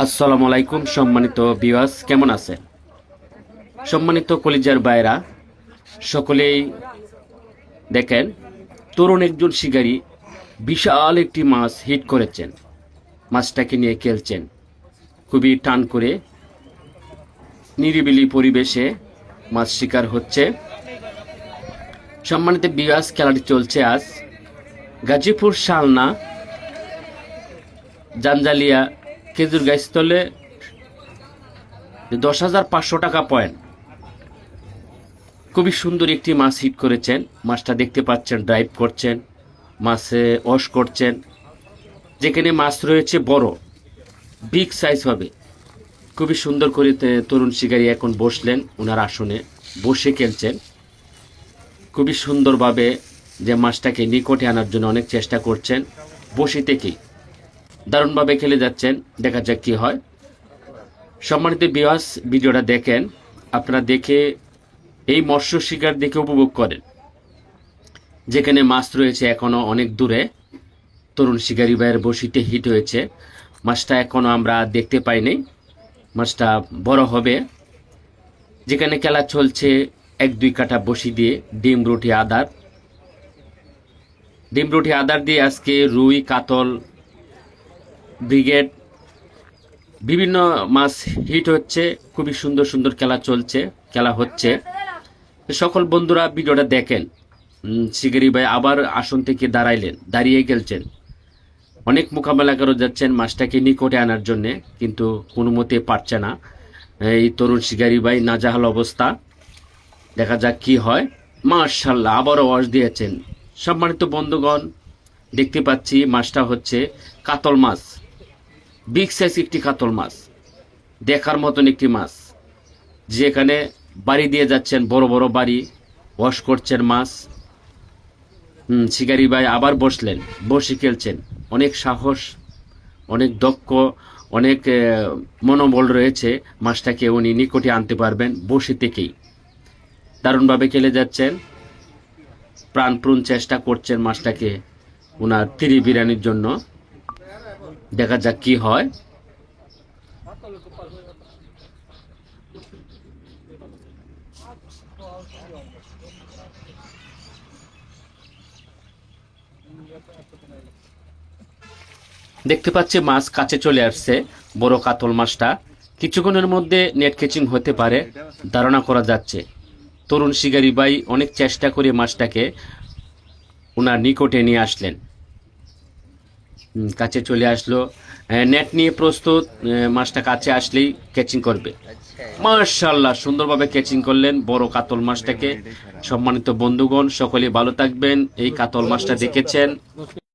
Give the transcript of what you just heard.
আসসালামু আলাইকুম সম্মানিত ভিউয়ার্স, কেমন আছেন? সম্মানিত কলিজার ভাইরা সকলেই দেখেন, তরুণ একজন শিকারী বিশাল একটি মাছ হিট করেছেন। মাছটাকে নিয়ে খেলছেন, খুবই টান করে নিরিবিলি পরিবেশে মাছ শিকার হচ্ছে। সম্মানিত ভিউয়ার্স, খেলাটি চলছে আজ গাজীপুর শালনা জাঞ্জালিয়া খেজুর গাছতলে 10,500 টাকা পয়েন্ট। খুবই সুন্দর একটি মাছ হিট করেছেন। মাছটা দেখতে পাচ্ছেন, ড্রাইভ করছেন, মাছে ওয়াশ করছেন। যেখানে মাছ রয়েছে বড় বিগ সাইজ হবে। খুবই সুন্দর করে তরুণ শিকারী এখন বসলেন, ওনার আসনে বসে খেলছেন। খুবই সুন্দরভাবে যে মাছটাকে নিকটে আনার জন্য অনেক চেষ্টা করছেন। বসে থেকেই দারুণভাবে খেলে যাচ্ছেন। দেখা যাক কি হয়। সম্মানিত ভিউয়ার্স, ভিডিওটা দেখেন, আপনারা দেখে এই মৎস্য শিকার দেখে উপভোগ করেন। যেখানে মাছ রয়েছে এখনো অনেক দূরে, তরুণ শিকারী ভাইয়ের বসিতে হিট হয়েছে। মাছটা এখনো আমরা দেখতে পাইনি, মাছটা বড় হবে। যেখানে খেলা চলছে 1-2 কাঠা বসি দিয়ে ডিম রুটি আদার দিয়ে আজকে রুই, কাতল, ব্রিগেড বিভিন্ন মাছ হিট হচ্ছে। খুবই সুন্দর সুন্দর খেলা হচ্ছে। সকল বন্ধুরা ভিডিওটা দেখেন। শিকারী ভাই আবার আসন থেকে দাঁড়িয়ে গেলছেন, অনেক মোকাবেলা করে যাচ্ছেন মাছটাকে নিকটে আনার জন্য, কিন্তু কোনো মতে পারছে না। এই তরুণ শিকারী ভাই নাজাহাল অবস্থা। দেখা যাক কি হয়। মাশাআল্লাহ, আবারও ওয়াশ দিয়েছেন। সম্মানিত বন্ধুগণ, দেখতে পাচ্ছি মাছটা হচ্ছে কাতল মাছ, বিগ সাইজ একটি কাতল মাছ, দেখার মতন একটি মাছ। যেখানে বাড়ি দিয়ে যাচ্ছেন, বড় বড় বাড়ি ওয়াশ করছেন মাছ। শিকারী ভাই আবার বসলেন, বসে খেলছেন। অনেক সাহস, অনেক দক্ষ, অনেক মনোবল রয়েছে। মাছটাকে উনি নিকটে আনতে পারবেন বসে থেকেই। দারুণভাবে খেলে যাচ্ছেন, প্রাণপণ চেষ্টা করছেন মাছটাকে ওনার তিরি বিরিয়ানির জন্য। দেখা যাক কি হয়। দেখতে পাচ্ছি মাছ কাছে চলে আসছে, বড় কাতল মাছটা। কিছুক্ষণের মধ্যে নেট ক্যাচিং হতে পারে ধারণা করা যাচ্ছে। তরুণ শিকারী ভাই অনেক চেষ্টা করে মাছটাকে ওনার নিকটে নিয়ে আসলেন। কাছে চলে আসলো, নেট নিয়ে প্রস্তুত। মাছটা কাছে আসলেই ক্যাচিং করবে। মাশাআল্লাহ, সুন্দরভাবে ক্যাচিং করলেন বড় কাতল মাছটাকে। সম্মানিত বন্ধুগণ, সকলে ভালো থাকবেন। এই কাতল মাছটা দেখেছেন।